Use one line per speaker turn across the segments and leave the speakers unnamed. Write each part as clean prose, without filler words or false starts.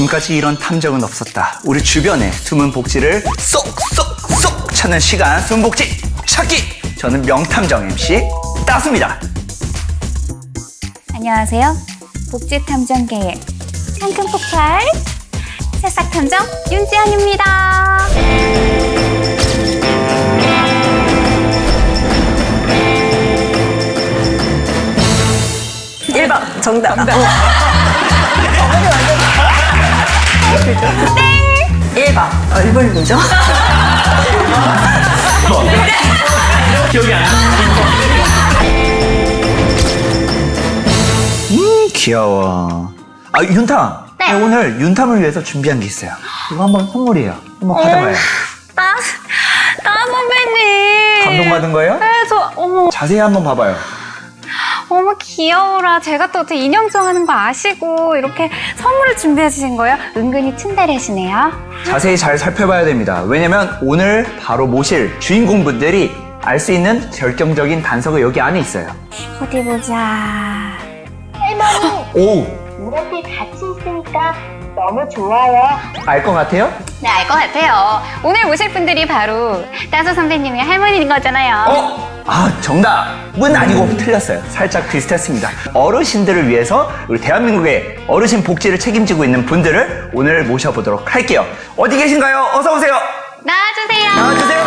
지금까지 이런 탐정은 없었다. 우리 주변에 숨은 복지를 쏙쏙쏙 찾는 시간, 숨은 복지 찾기. 저는 명탐정 MC 따수입니다.
안녕하세요. 복지탐정계의 상큼 폭발 새싹탐정 윤지연입니다.
1번 정답.
땡!
1번 얼굴무죠?
기억이 안 나. 귀여워. 아, 윤탐.
네.
오늘 윤탐을 위해서 준비한 게 있어요. 이거 한번 선물이에요. 한번 받아봐요.
따 선배님.
감동받은 거예요?
네, 어머
자세히 한번 봐봐요.
귀여워라. 제가 또 어떻게 인형 좋아하는 거 아시고 이렇게 선물을 준비해 주신 거예요? 은근히 츤데레시네요.
자세히 잘 살펴봐야 됩니다. 왜냐면 오늘 바로 모실 주인공분들이 알 수 있는 결정적인 단서가 여기 안에 있어요.
어디 보자.
할머니,
오!
이렇게 같이 있으니까 너무 좋아요.
알 것 같아요?
네, 알 것 같아요. 오늘 모실 분들이 바로 따수 선배님의 할머니인 거잖아요.
아, 정답은 아니고 틀렸어요. 살짝 비슷했습니다. 어르신들을 위해서 우리 대한민국의 어르신 복지를 책임지고 있는 분들을 오늘 모셔보도록 할게요. 어디 계신가요? 어서 오세요.
나와주세요.
나와주세요.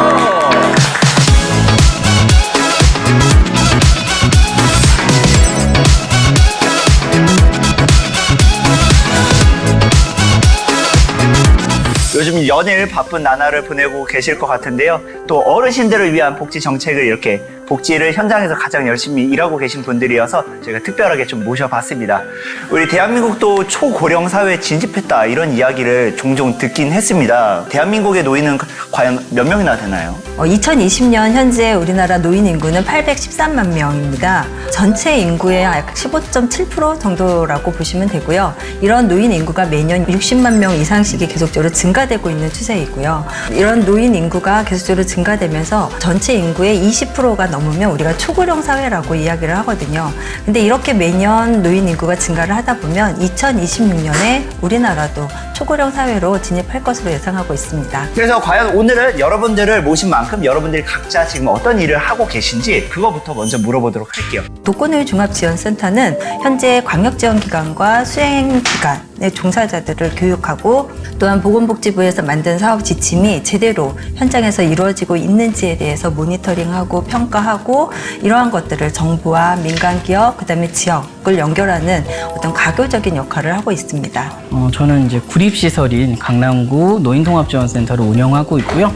요즘 연일 바쁜 나날을 보내고 계실 것 같은데요. 또 어르신들을 위한 복지 정책을 이렇게 복지를 현장에서 가장 열심히 일하고 계신 분들이어서 저희가 특별하게 좀 모셔봤습니다. 우리 대한민국도 초고령 사회에 진입했다 이런 이야기를 종종 듣긴 했습니다. 대한민국의 노인은 과연 몇 명이나 되나요?
2020년 현재 우리나라 노인 인구는 813만 명입니다. 전체 인구의 약 15.7% 정도라고 보시면 되고요. 이런 노인 인구가 매년 60만 명 이상씩이 계속적으로 증가되고 있는 추세이고요. 이런 노인 인구가 계속적으로 증가되면서 전체 인구의 20%가 넘으면 우리가 초고령 사회라고 이야기를 하거든요. 근데 이렇게 매년 노인 인구가 증가를 하다 보면 2026년에 우리나라도 초고령 사회로 진입할 것으로 예상하고 있습니다.
그래서 과연 오늘은 여러분들을 모신 만큼 여러분들이 각자 지금 어떤 일을 하고 계신지 그거부터 먼저 물어보도록 할게요.
독거노인 종합지원센터는 현재 광역지원기관과 수행기관의 종사자들을 교육하고 또한 보건복지부에서 만든 사업 지침이 제대로 현장에서 이루어지고 있는지에 대해서 모니터링하고 평가하고 이러한 것들을 정부와 민간기업, 그다음에 지역을 연결하는 어떤 가교적인 역할을 하고 있습니다.
저는 이제 구립시설인 강남구 노인통합지원센터를 운영하고 있고요.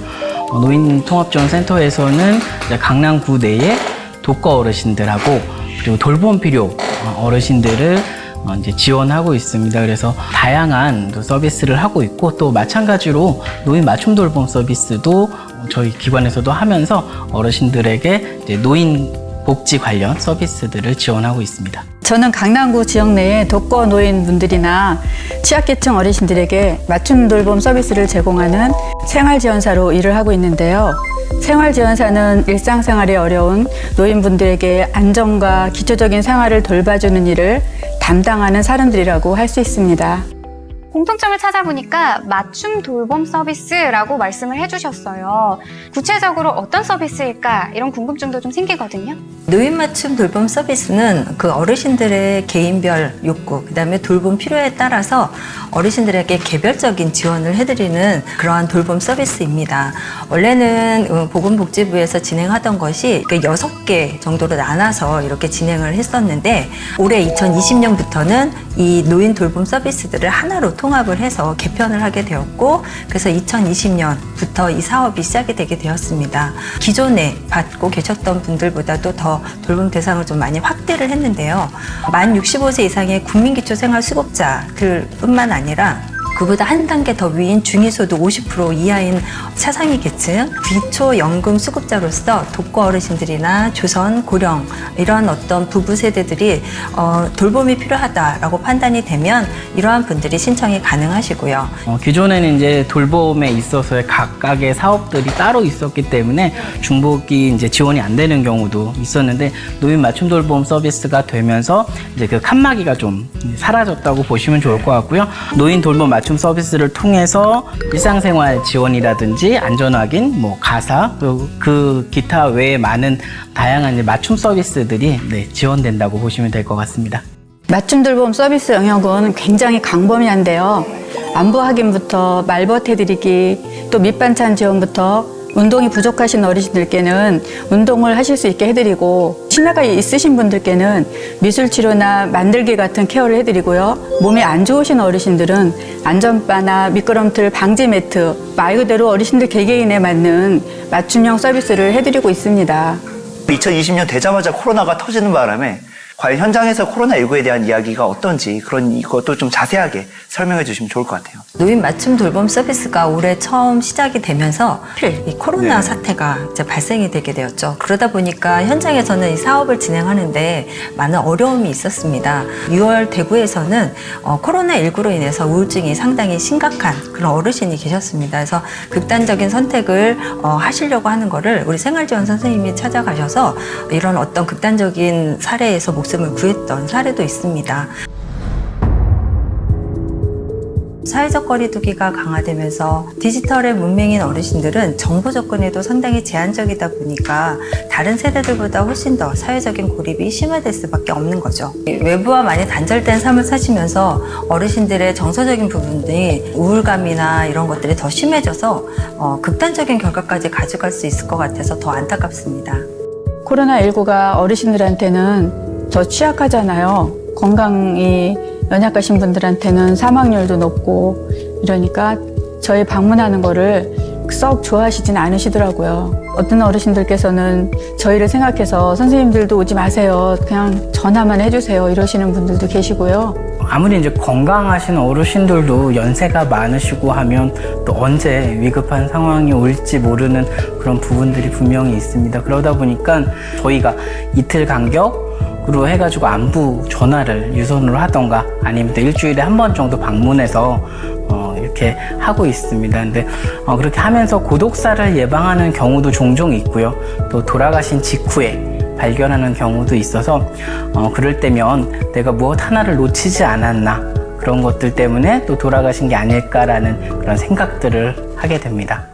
노인통합지원센터에서는 이제 강남구 내에 독거 어르신들하고 그리고 돌봄 필요 어르신들을 이제 지원하고 있습니다. 그래서 다양한 또 서비스를 하고 있고 또 마찬가지로 노인 맞춤 돌봄 서비스도 저희 기관에서도 하면서 어르신들에게 이제 노인 복지 관련 서비스들을 지원하고 있습니다.
저는 강남구 지역 내의 독거 노인분들이나 취약계층 어르신들에게 맞춤 돌봄 서비스를 제공하는 생활지원사로 일을 하고 있는데요. 생활지원사는 일상생활에 어려운 노인분들에게 안정과 기초적인 생활을 돌봐주는 일을 담당하는 사람들이라고 할 수 있습니다.
공통점을 찾아보니까 맞춤 돌봄 서비스라고 말씀을 해주셨어요. 구체적으로 어떤 서비스일까? 이런 궁금증도 좀 생기거든요.
노인 맞춤 돌봄 서비스는 그 어르신들의 개인별 욕구, 그다음에 돌봄 필요에 따라서 어르신들에게 개별적인 지원을 해드리는 그러한 돌봄 서비스입니다. 원래는 보건복지부에서 진행하던 것이 6개 정도로 나눠서 이렇게 진행을 했었는데 올해 2020년부터는 이 노인 돌봄 서비스들을 하나로 통합을 해서 개편을 하게 되었고 그래서 2020년부터 이 사업이 시작이 되게 되었습니다. 기존에 받고 계셨던 분들보다도 더 돌봄 대상을 좀 많이 확대를 했는데요. 만 65세 이상의 국민기초생활수급자들뿐만 아니라 그보다 한 단계 더 위인 중위소득 50% 이하인 차상위 계층, 기초연금 수급자로서 독거 어르신들이나 조선, 고령 이런 어떤 부부 세대들이 돌봄이 필요하다라고 판단이 되면 이러한 분들이 신청이 가능하시고요.
기존에는 이제 돌봄에 있어서의 각각의 사업들이 따로 있었기 때문에 중복이 이제 지원이 안 되는 경우도 있었는데 노인 맞춤 돌봄 서비스가 되면서 이제 그 칸막이가 좀 사라졌다고 보시면 좋을 것 같고요. 노인 돌봄 맞춤 맞춤 서비스를 통해서 일상생활 지원이라든지 안전확인, 뭐 가사, 그리고 그 기타 외에 많은 다양한 이제 맞춤 서비스들이 지원된다고 보시면 될 것 같습니다.
맞춤 돌봄 서비스 영역은 굉장히 광범위한데요. 안부 확인부터 말벗 해드리기, 또 밑반찬 지원부터 운동이 부족하신 어르신들께는 운동을 하실 수 있게 해드리고, 치매가 있으신 분들께는 미술치료나 만들기 같은 케어를 해드리고요. 몸이 안 좋으신 어르신들은 안전바나 미끄럼틀 방지 매트, 말 그대로 어르신들 개개인에 맞는 맞춤형 서비스를 해드리고 있습니다.
2020년 되자마자 코로나가 터지는 바람에 과연 현장에서 코로나19에 대한 이야기가 어떤지 그런 것도 좀 자세하게 설명해 주시면 좋을 것 같아요.
노인 맞춤 돌봄 서비스가 올해 처음 시작이 되면서 이 코로나
네.
사태가 이제 발생이 되게 되었죠. 그러다 보니까 현장에서는 이 사업을 진행하는데 많은 어려움이 있었습니다. 6월 대구에서는 코로나19로 인해서 우울증이 상당히 심각한 그런 어르신이 계셨습니다. 그래서 극단적인 선택을 하시려고 하는 거를 우리 생활지원 선생님이 찾아가셔서 이런 어떤 극단적인 사례에서 목숨을 구했던 사례도 있습니다. 사회적 거리두기가 강화되면서 디지털에 문맹인 어르신들은 정보 접근에도 상당히 제한적이다 보니까 다른 세대들보다 훨씬 더 사회적인 고립이 심화될 수밖에 없는 거죠. 외부와 많이 단절된 삶을 사시면서 어르신들의 정서적인 부분들이 우울감이나 이런 것들이 더 심해져서 극단적인 결과까지 가져갈 수 있을 것 같아서 더 안타깝습니다.
코로나19가 어르신들한테는 더 취약하잖아요. 건강이 연약하신 분들한테는 사망률도 높고, 이러니까 저희 방문하는 거를 썩 좋아하시진 않으시더라고요. 어떤 어르신들께서는 저희를 생각해서 선생님들도 오지 마세요, 그냥 전화만 해주세요, 이러시는 분들도 계시고요.
아무리 이제 건강하신 어르신들도 연세가 많으시고 하면 또 언제 위급한 상황이 올지 모르는 그런 부분들이 분명히 있습니다. 그러다 보니까 저희가 이틀 간격으로 해가지고 안부 전화를 유선으로 하던가 아니면 또 일주일에 한 번 정도 방문해서 이렇게 하고 있습니다. 근데 그렇게 하면서 고독사를 예방하는 경우도 종종 있고요. 또 돌아가신 직후에 발견하는 경우도 있어서 그럴 때면 내가 무엇 하나를 놓치지 않았나, 그런 것들 때문에 또 돌아가신 게 아닐까라는 그런 생각들을 하게 됩니다.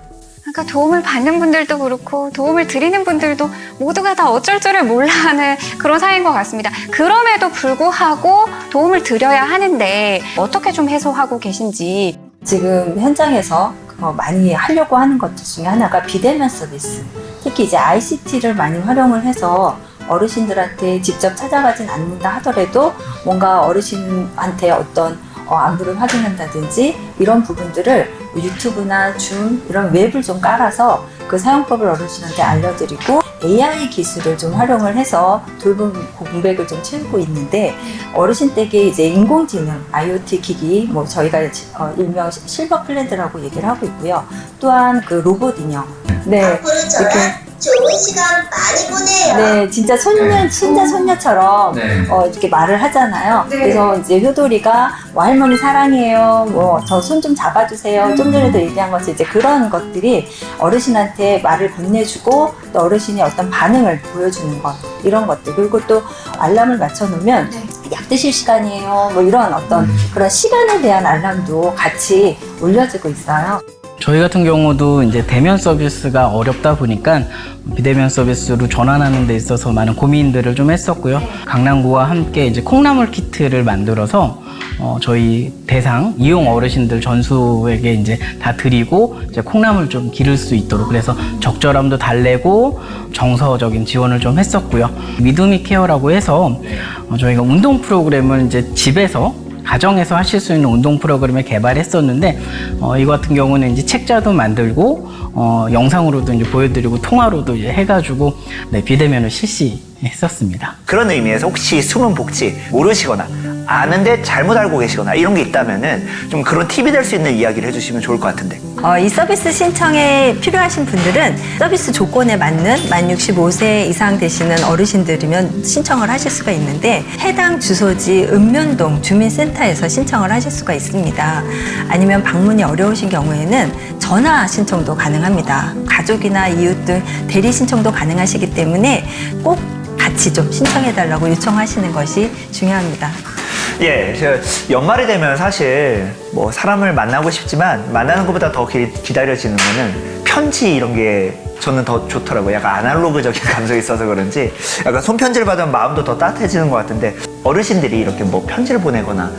그러니까 도움을 받는 분들도 그렇고 도움을 드리는 분들도 모두가 다 어쩔 줄을 몰라하는 그런 사회인 것 같습니다. 그럼에도 불구하고 도움을 드려야 하는데 어떻게 좀 해소하고 계신지.
지금 현장에서 많이 하려고 하는 것들 중에 하나가 비대면 서비스, 특히 이제 ICT를 많이 활용을 해서 어르신들한테 직접 찾아가진 않는다 하더라도 뭔가 어르신한테 어떤 안부를 확인한다든지 이런 부분들을 유튜브나 줌 이런 웹을 좀 깔아서 그 사용법을 어르신한테 알려드리고 AI 기술을 좀 활용을 해서 돌봄 공백을 좀 채우고 있는데, 어르신 댁에 이제 인공지능 IoT 기기, 뭐 저희가 일명 실버 클레드라고 얘기를 하고 있고요. 또한 그 로봇 인형, 네,
앞으로 저랑 좋은 시간 많이 보내요.
네, 진짜 친자 손녀처럼 이렇게 말을 하잖아요. 그래서 이제 효돌이가 뭐 할머니 사랑해요, 뭐 저 손 좀 잡아주세요. 좀 전에도 얘기한 것이 이제 그런 것들이 어르신한테 말을 건네주고 또 어르신이 어떤 반응을 보여주는 것, 이런 것들. 그리고 또 알람을 맞춰놓으면 약 드실 시간이에요, 뭐 이런 어떤 그런 시간에 대한 알람도 같이 올려주고 있어요.
저희 같은 경우도 이제 대면 서비스가 어렵다 보니까 비대면 서비스로 전환하는 데 있어서 많은 고민들을 좀 했었고요. 강남구와 함께 이제 콩나물 키트를 만들어서 저희 대상 이용 어르신들 전수에게 이제 다 드리고 이제 콩나물 좀 기를 수 있도록, 그래서 적절함도 달래고 정서적인 지원을 좀 했었고요. 미드미 케어라고 해서 저희가 운동 프로그램을 이제 집에서 가정에서 하실 수 있는 운동 프로그램을 개발했었는데, 이거 같은 경우는 이제 책자도 만들고 영상으로도 이제 보여드리고 통화로도 이제 해가지고 비대면을 실시했었습니다.
그런 의미에서 혹시 숨은 복지 모르시거나 아는데 잘못 알고 계시거나 이런 게 있다면은 좀 그런 팁이 될 수 있는 이야기를 해주시면 좋을 것 같은데.
이 서비스 신청에 필요하신 분들은 서비스 조건에 맞는 만 65세 이상 되시는 어르신들이면 신청을 하실 수가 있는데, 해당 주소지 읍면동 주민센터에서 신청을 하실 수가 있습니다. 아니면 방문이 어려우신 경우에는 전화 신청도 가능합니다. 가족이나 이웃 등 대리 신청도 가능하시기 때문에 꼭 같이 좀 신청해달라고 요청하시는 것이 중요합니다.
예, 저 연말이 되면 사실 뭐 사람을 만나고 싶지만 만나는 것보다 더 기다려지는 거는 편지 이런 게 저는 더 좋더라고요. 약간 아날로그적인 감성이 있어서 그런지 약간 손편지를 받으면 마음도 더 따뜻해지는 것 같은데 어르신들이 이렇게 뭐 편지를 보내거나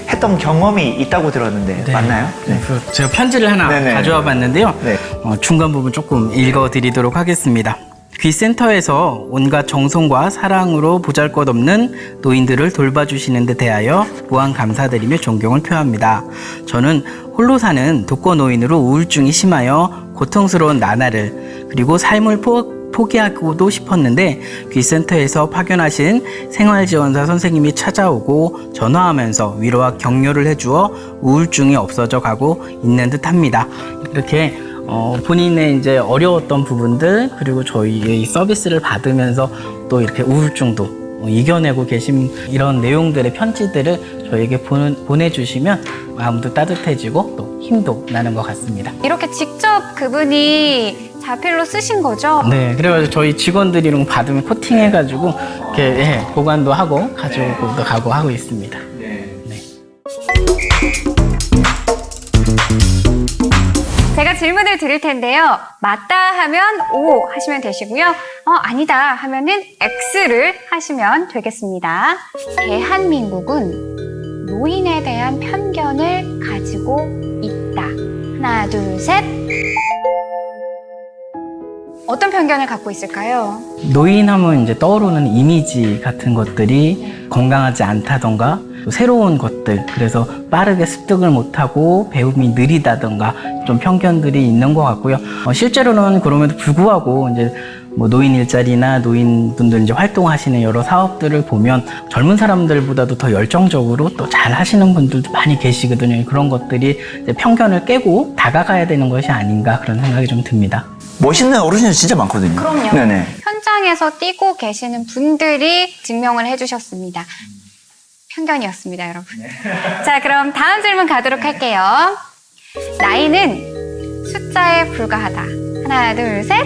했던 경험이 있다고 들었는데
네.
맞나요? 네.
그래서 제가 편지를 하나
네네.
가져와 봤는데요.
네.
중간 부분 조금 읽어드리도록 하겠습니다. 귀센터에서 온갖 정성과 사랑으로 보잘것없는 노인들을 돌봐주시는 데 대하여 무한 감사드리며 존경을 표합니다. 저는 홀로 사는 독거 노인으로 우울증이 심하여 고통스러운 나날을 그리고 삶을 포기하고도 싶었는데 귀센터에서 파견하신 생활지원사 선생님이 찾아오고 전화하면서 위로와 격려를 해주어 우울증이 없어져 가고 있는 듯합니다. 이렇게 본인의 이제 어려웠던 부분들 그리고 저희의 이 서비스를 받으면서 또 이렇게 우울증도 이겨내고 계신 이런 내용들의 편지들을 저에게 보내주시면 마음도 따뜻해지고 또 힘도 나는 것 같습니다.
이렇게 직접 그분이 자필로 쓰신 거죠?
네, 그래가지고 저희 직원들이 이런 거 받으면 코팅해가지고 이렇게 예, 보관도 하고 가지고도 가고 하고 있습니다.
제가 질문을 드릴 텐데요. 맞다 하면 O 하시면 되시고요. 아니다 하면은 X를 하시면 되겠습니다. 대한민국은 노인에 대한 편견을 가지고 있다. 하나, 둘, 셋. 어떤 편견을 갖고 있을까요?
노인하면 이제 떠오르는 이미지 같은 것들이 건강하지 않다던가 또 새로운 것들 그래서 빠르게 습득을 못하고 배움이 느리다던가 좀 편견들이 있는 것 같고요. 실제로는 그럼에도 불구하고 이제 뭐 노인 일자리나 노인분들 이제 활동하시는 여러 사업들을 보면 젊은 사람들보다도 더 열정적으로 또 잘 하시는 분들도 많이 계시거든요. 그런 것들이 이제 편견을 깨고 다가가야 되는 것이 아닌가 그런 생각이 좀 듭니다.
멋있는 어르신들 진짜 많거든요.
그럼요.
네네.
현장에서 뛰고 계시는 분들이 증명을 해주셨습니다. 편견이었습니다, 여러분. 자, 그럼 다음 질문 가도록 할게요. 나이는 숫자에 불과하다. 하나, 둘, 셋.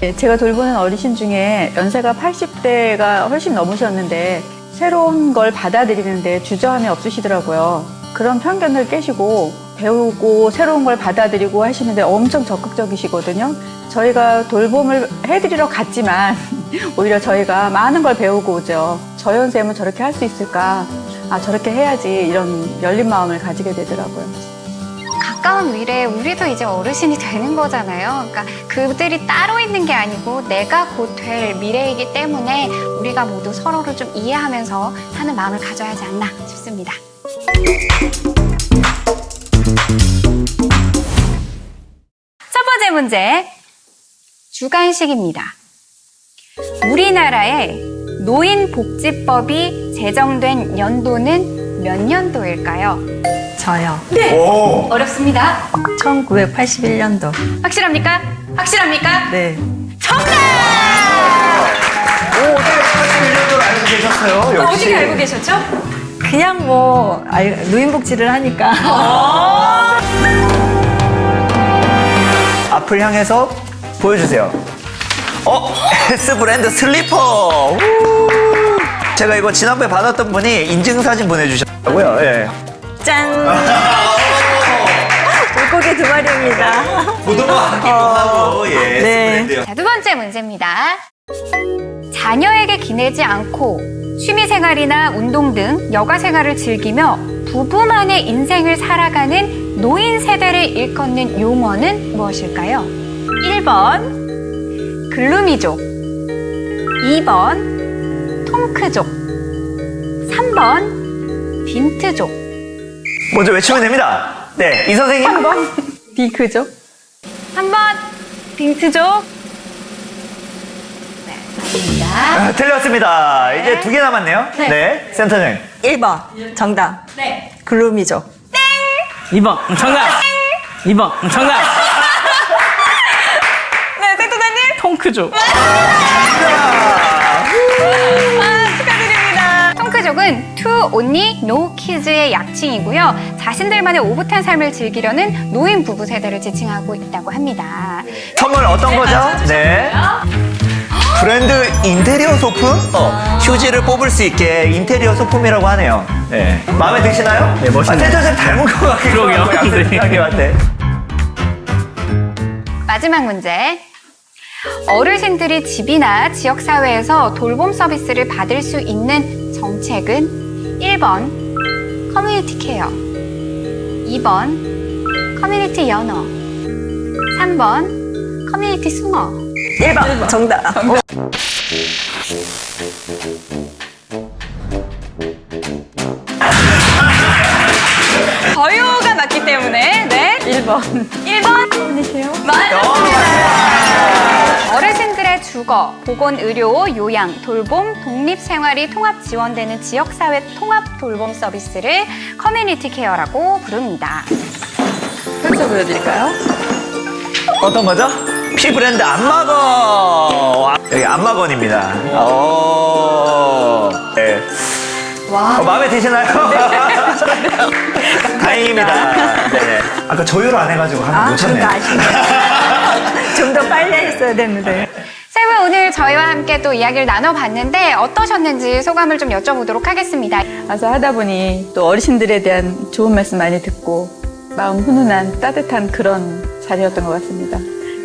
네, 제가 돌보는 어르신 중에 연세가 80대가 훨씬 넘으셨는데 새로운 걸 받아들이는데 주저함이 없으시더라고요. 그런 편견을 깨시고 배우고 새로운 걸 받아들이고 하시는데 엄청 적극적이시거든요. 저희가 돌봄을 해드리러 갔지만 오히려 저희가 많은 걸 배우고 오죠. 저 연세면 저렇게 할 수 있을까? 저렇게 해야지 이런 열린 마음을 가지게 되더라고요.
가까운 미래에 우리도 이제 어르신이 되는 거잖아요. 그러니까 그들이 따로 있는 게 아니고 내가 곧 될 미래이기 때문에 우리가 모두 서로를 좀 이해하면서 사는 마음을 가져야 하지 않나 싶습니다. 첫 번째 문제, 주관식입니다. 우리나라의 노인복지법이 제정된 연도는 몇 년도일까요?
저요.
오.
어렵습니다.
1981년도.
확실합니까? 확실합니까?
네.
정답!
오, 네, 81년도를 알고 계셨어요. 역시.
어떻게 알고 계셨죠?
그냥 뭐 노인복지를 하니까.
앞을 향해서 보여주세요. S 브랜드 슬리퍼. 우! 제가 이거 지난번에 받았던 분이 인증사진 보내주셨다고요. 예.
짠! 물고기 2마리입니다.
고등어 하기도 하고, 예.
네.
S 브랜드요.
자, 두 번째 문제입니다. 자녀에게 기내지 않고 취미생활이나 운동 등 여가생활을 즐기며 부부만의 인생을 살아가는 노인 세대를 일컫는 용어는 무엇일까요? 1번 글루미족, 2번 통크족, 3번 빈트족.
먼저 외치면 됩니다. 네, 이 선생님.
3번 딩크죠?
3번 빈트족. 네, 맞습니다.
틀렸습니다. 이제 2개 남았네요. 네. 센터장.
1번 정답.
네.
글루미죠.
2번 정답. 2번 정답.
네, 생도사님.
통크족.
축하드립니다. 통크족은 To Only No Kids의 약칭이고요. 자신들만의 오붓한 삶을 즐기려는 노인 부부 세대를 지칭하고 있다고 합니다.
선물 어떤 거죠? 네. 브랜드 인테리어 소품? 휴지를 뽑을 수 있게 인테리어 소품이라고 하네요. 네. 마음에 드시나요?
네, 멋있네요.
센터쌤 닮은 것 같기도
그러게요.
하고 약간
네.
생각해봤대.
마지막 문제. 어르신들이 집이나 지역사회에서 돌봄 서비스를 받을 수 있는 정책은 1번 커뮤니티 케어, 2번 커뮤니티 연어, 3번 커뮤니티 숭어.
1번 정답.
저요가 맞기 때문에 네
1번.
1번 맞습니다. 어르신들의 주거, 보건, 의료, 요양, 돌봄, 독립생활이 통합 지원되는 지역사회 통합 돌봄 서비스를 커뮤니티 케어라고 부릅니다.
펼쳐 보여드릴까요?
어떤 거죠? 피 브랜드 안마건. 여기 안마건입니다. 네. 마음에 드시나요? 다행입니다. 네네. 아까 조율을 안 해가지고 하나 놓쳤네요.
좀 더 빨리 했어야 됐는데.
세 분 오늘 저희와 함께 또 이야기를 나눠봤는데 어떠셨는지 소감을 좀 여쭤보도록 하겠습니다.
와서 하다 보니 또 어르신들에 대한 좋은 말씀 많이 듣고 마음 훈훈한 따뜻한 그런 자리였던 것 같습니다.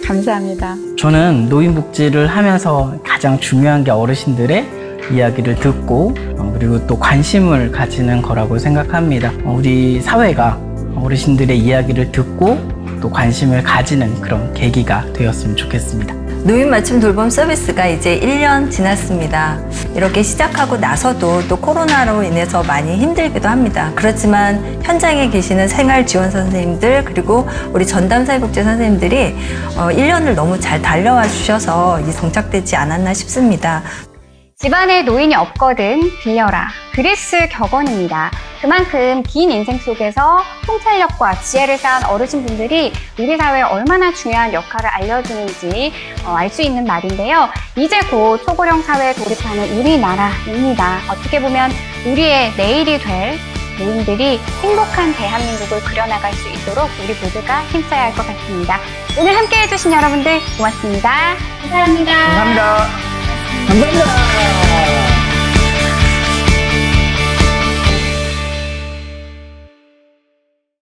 감사합니다.
저는 노인복지를 하면서 가장 중요한 게 어르신들의 이야기를 듣고 그리고 또 관심을 가지는 거라고 생각합니다. 우리 사회가 어르신들의 이야기를 듣고 또 관심을 가지는 그런 계기가 되었으면 좋겠습니다.
노인 맞춤 돌봄 서비스가 이제 1년 지났습니다. 이렇게 시작하고 나서도 또 코로나로 인해서 많이 힘들기도 합니다. 그렇지만 현장에 계시는 생활지원사 선생님들 그리고 우리 전담사회복지 선생님들이 1년을 너무 잘 달려와 주셔서 이 정착되지 않았나 싶습니다.
집안에 노인이 없거든 빌려라. 그리스 격언입니다. 그만큼 긴 인생 속에서 통찰력과 지혜를 쌓은 어르신분들이 우리 사회에 얼마나 중요한 역할을 알려주는지 알 수 있는 말인데요. 이제 곧 초고령 사회에 돌입하는 우리나라입니다. 어떻게 보면 우리의 내일이 될 노인들이 행복한 대한민국을 그려나갈 수 있도록 우리 모두가 힘써야 할 것 같습니다. 오늘 함께해 주신 여러분들 고맙습니다. 감사합니다.
감사합니다.
감사합니다.